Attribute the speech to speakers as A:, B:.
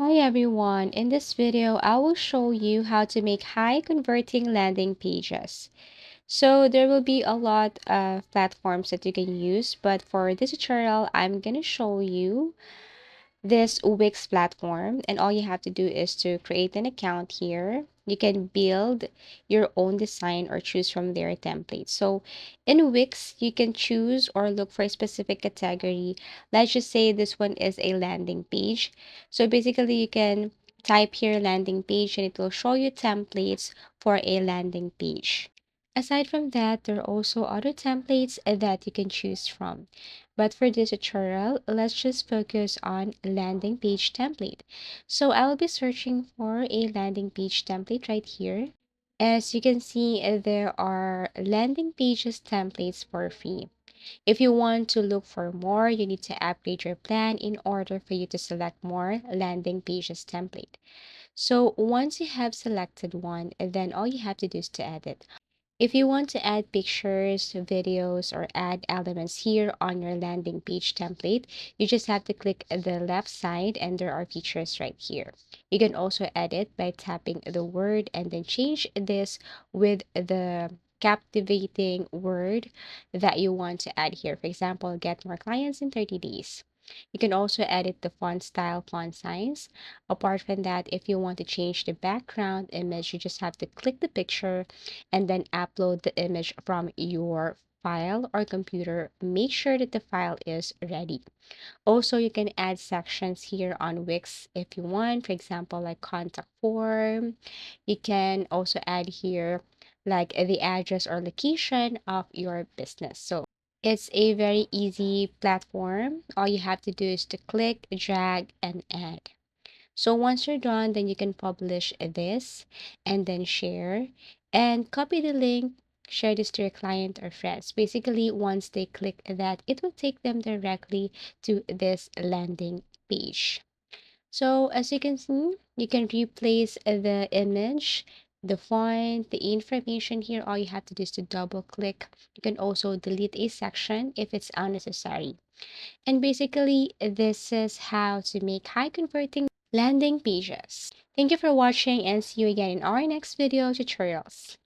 A: Hi everyone, in this video I will show you how to make high converting landing pages. So there will be a lot of platforms that you can use, but for this tutorial I'm going to show you this Wix platform, and all you have to do is to create an account here. You can build your own design or choose from their templates. So in Wix, you can choose or look for a specific category. Let's just say this one is a landing page. So basically, you can type here landing page and it will show you templates for a landing page. Aside from that, there are also other templates that you can choose from. But for this tutorial, let's just focus on landing page template. So I will be searching for a landing page template right here. As you can see, there are landing pages templates for free. If you want to look for more, you need to upgrade your plan in order for you to select more landing pages template. So once you have selected one, then all you have to do is to edit. If you want to add pictures, videos, or add elements here on your landing page template, you just have to click the left side and there are features right here. You can also edit by tapping the word and then change this with the captivating word that you want to add here. For example, get more clients in 30 days. You can also edit the font style, font size. Apart from that, if you want to change the background image, you just have to click the picture and then upload the image from your file or computer. Make sure that the file is ready. Also, you can add sections here on Wix if you want, for example, like contact form. You can also add here like the address or location of your business. So it's a very easy platform. All you have to do is to click, drag, and add. So once you're done, then you can publish this and then share and copy the link, share this to your client or friends. Basically, once they click that, it will take them directly to this landing page. So as you can see, you can replace the image, the font, the information here. All you have to do is to double click. You can also delete a section if it's unnecessary. And basically, this is how to make high converting landing pages. Thank you for watching and see you again in our next video tutorials.